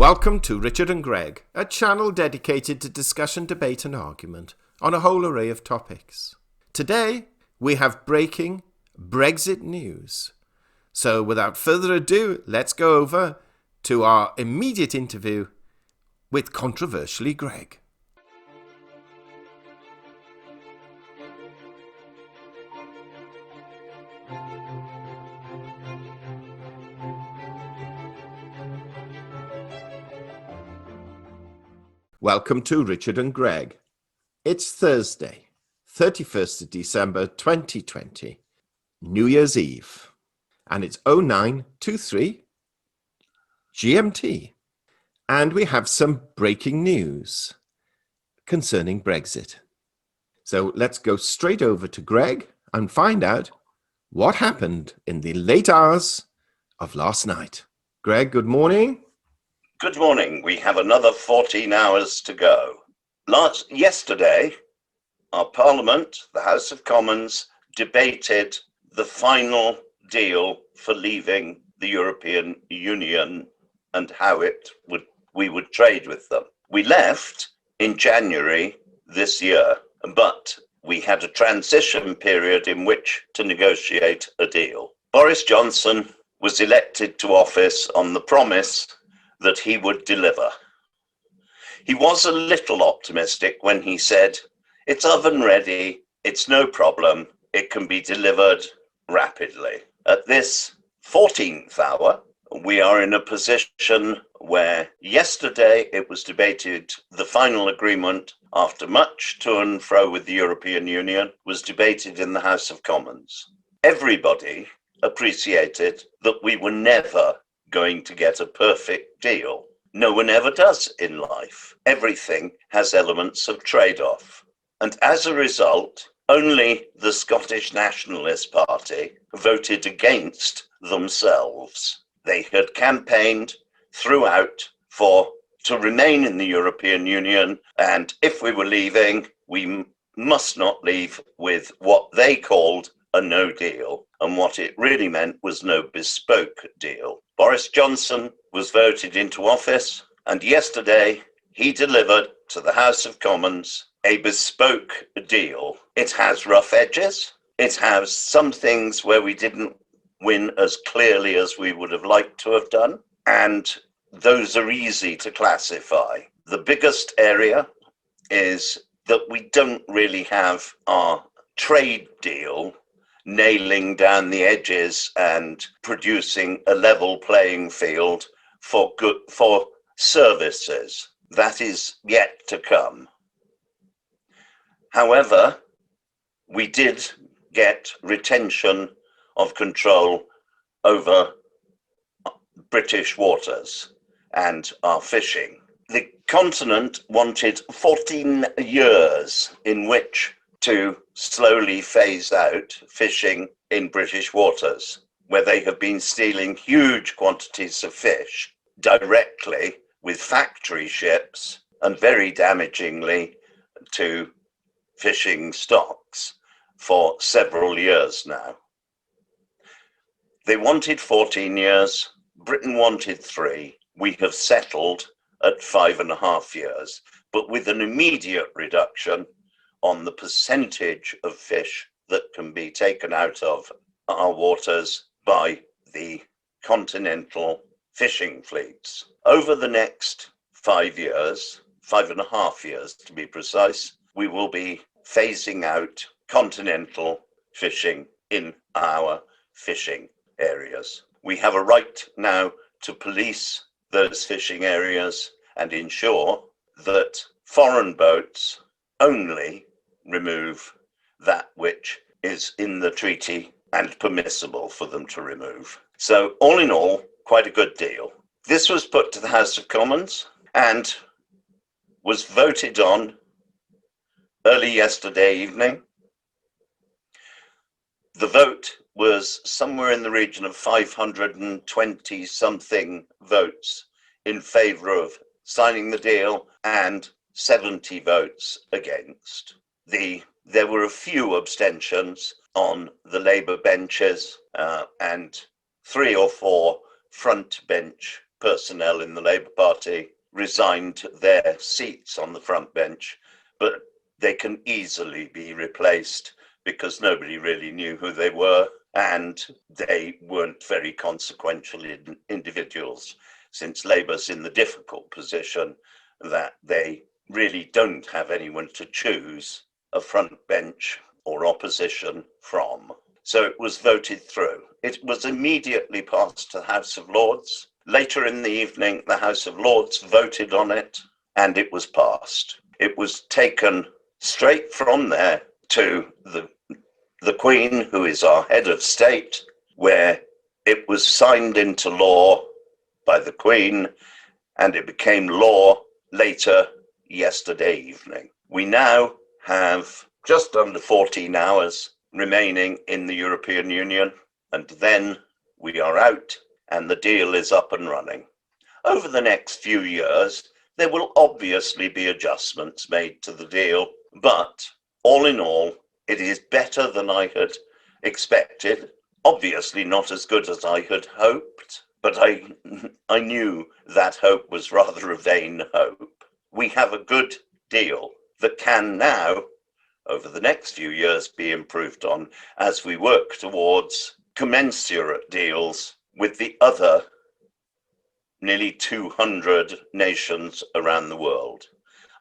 Welcome to Richard and Greg, a channel dedicated to discussion, debate and argument on a whole array of topics. Today, we have breaking Brexit news. So without further ado, let's go over to our immediate interview with Controversially Greg. Welcome to Richard and Greg. It's Thursday, 31st of December 2020, New Year's Eve, and it's 0923 GMT. And we have some breaking news concerning Brexit. So let's go straight over to Greg and find out what happened in the late hours of last night. Greg, good morning. Good morning. We have another 14 hours to go. Yesterday, our Parliament, the House of Commons, debated the final deal for leaving the European Union and how we would trade with them. We left in January this year, but we had a transition period in which to negotiate a deal. Boris Johnson was elected to office on the promise that he would deliver. He was a little optimistic when he said, "It's oven ready, it's no problem, it can be delivered rapidly." At this 14th hour, we are in a position where yesterday it was debated, the final agreement, after much to and fro with the European Union, was debated in the House of Commons. Everybody appreciated that we were never going to get a perfect deal. No one ever does in life. Everything has elements of trade-off. And as a result, only the Scottish Nationalist Party voted against themselves. They had campaigned throughout to remain in the European Union, and if we were leaving, we must not leave with what they called a no deal, and what it really meant was no bespoke deal. Boris Johnson was voted into office, and yesterday he delivered to the House of Commons a bespoke deal. It has rough edges. It has some things where we didn't win as clearly as we would have liked to have done, and those are easy to classify. The biggest area is that we don't really have our trade deal nailing down the edges and producing a level playing field for services. That is yet to come. However, we did get retention of control over British waters and our fishing. The continent wanted 14 years in which to slowly phase out fishing in British waters, where they have been stealing huge quantities of fish directly with factory ships and very damagingly to fishing stocks for several years now. They wanted 14 years, Britain wanted 3. We have settled at 5.5 years, but with an immediate reduction on the percentage of fish that can be taken out of our waters by the continental fishing fleets. Over the next 5 years, 5.5 years to be precise, we will be phasing out continental fishing in our fishing areas. We have a right now to police those fishing areas and ensure that foreign boats only remove that which is in the treaty and permissible for them to remove. So all in all, quite a good deal. This was put to the House of Commons and was voted on early yesterday evening. The vote was somewhere in the region of 520 something votes in favor of signing the deal and 70 votes against. There were a few abstentions on the Labour benches and 3 or 4 front bench personnel in the Labour Party resigned their seats on the front bench, but they can easily be replaced because nobody really knew who they were, and they weren't very consequential individuals, since Labour's in the difficult position that they really don't have anyone to choose a front bench or opposition from. So it was voted through. It was immediately passed to the House of Lords. Later in the evening, the House of Lords voted on it, and it was passed. It was taken straight from there to the Queen, who is our head of state, where it was signed into law by the Queen, and it became law later yesterday evening. We now have just under 14 hours remaining in the European Union, and then we are out and the deal is up and running. Over the next few years, there will obviously be adjustments made to the deal, but all in all, it is better than I had expected. Obviously not as good as I had hoped, but I knew that hope was rather a vain hope. We have a good deal that can now, over the next few years, be improved on as we work towards commensurate deals with the other nearly 200 nations around the world.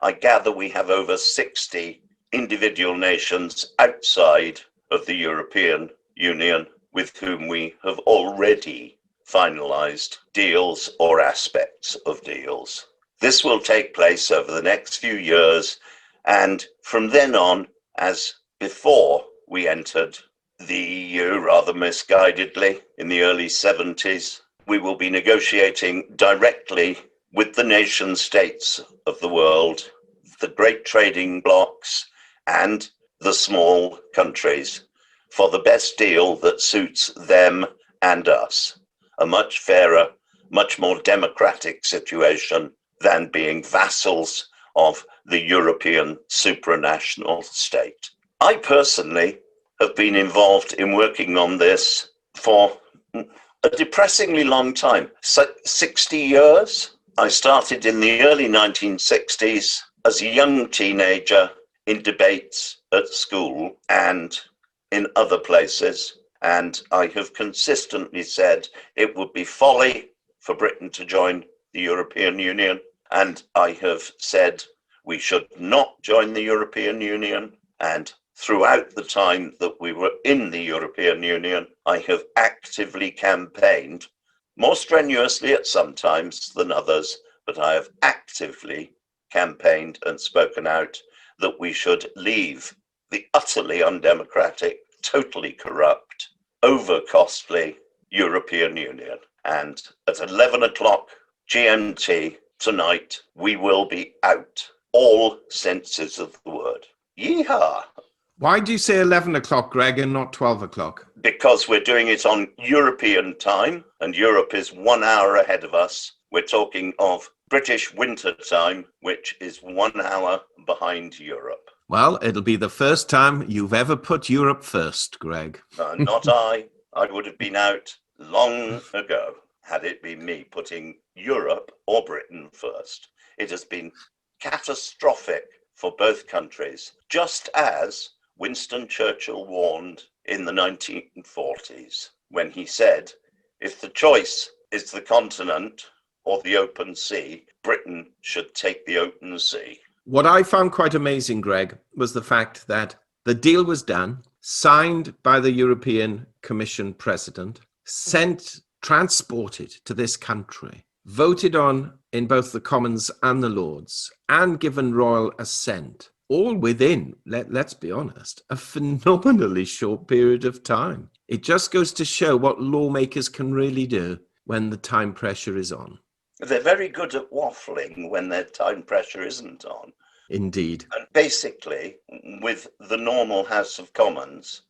I gather we have over 60 individual nations outside of the European Union with whom we have already finalized deals or aspects of deals. This will take place over the next few years, and from then on, as before we entered the EU rather misguidedly in the early 70s, we will be negotiating directly with the nation states of the world, the great trading blocs and the small countries, for the best deal that suits them and us. A much fairer, much more democratic situation than being vassals of the European supranational state. I personally have been involved in working on this for a depressingly long time, 60 years. I started in the early 1960s as a young teenager in debates at school and in other places, and I have consistently said it would be folly for Britain to join the European Union, and I have said we should not join the European Union, and throughout the time that we were in the European Union, I have actively campaigned, more strenuously at some times than others, but I have actively campaigned and spoken out that we should leave the utterly undemocratic, totally corrupt, over-costly European Union. And at 11 o'clock GMT tonight, we will be out, all senses of the word. Yeehaw! Why do you say 11 o'clock, Greg, and not 12 o'clock? Because we're doing it on European time, and Europe is 1 hour ahead of us. We're talking of British winter time, which is 1 hour behind Europe. Well, it'll be the first time you've ever put Europe first, Greg. Not I. I would have been out long ago had it been me putting Europe or Britain first. It has been catastrophic for both countries, just as Winston Churchill warned in the 1940s when he said, if the choice is the continent or the open sea, Britain should take the open sea. What I found quite amazing, Greg, was the fact that the deal was done, signed by the European Commission president, transported to this country, voted on in both the Commons and the Lords, and given royal assent, all within, let's be honest, a phenomenally short period of time. It just goes to show what lawmakers can really do when the time pressure is on. They're very good at waffling when their time pressure isn't on. Indeed. And basically, with the normal House of Commons,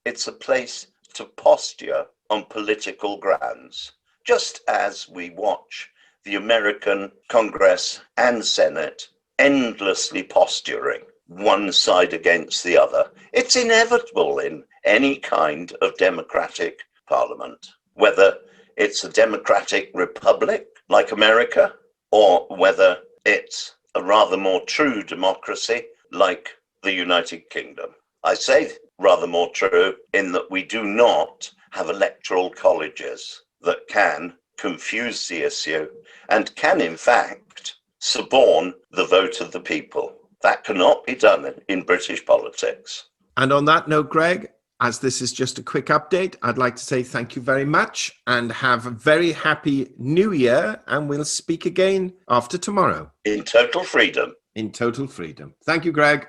it's a place to posture on political grounds, just as we watch the American Congress and Senate endlessly posturing one side against the other. It's inevitable in any kind of democratic parliament, whether it's a democratic republic like America, or whether it's a rather more true democracy like the United Kingdom. I say rather more true in that we do not have electoral colleges that can confuse the issue and can, in fact, suborn the vote of the people. That cannot be done in British politics. And on that note, Greg, as this is just a quick update, I'd like to say thank you very much and have a very happy new year. And we'll speak again after tomorrow. In total freedom. In total freedom. Thank you, Greg.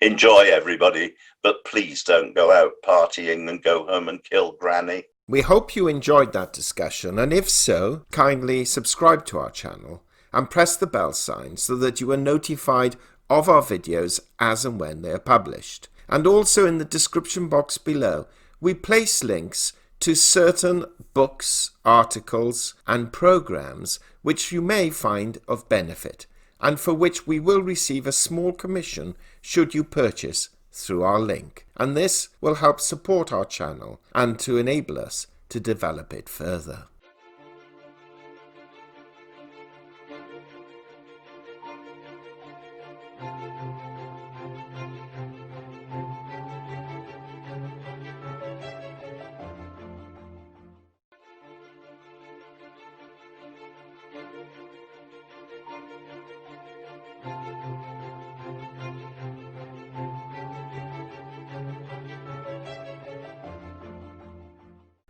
Enjoy, everybody, but please don't go out partying and go home and kill Granny. We hope you enjoyed that discussion, and if so, kindly subscribe to our channel and press the bell sign so that you are notified of our videos as and when they are published. And also in the description box below, we place links to certain books, articles, and programs which you may find of benefit, and for which we will receive a small commission should you purchase through our link. And this will help support our channel and to enable us to develop it further.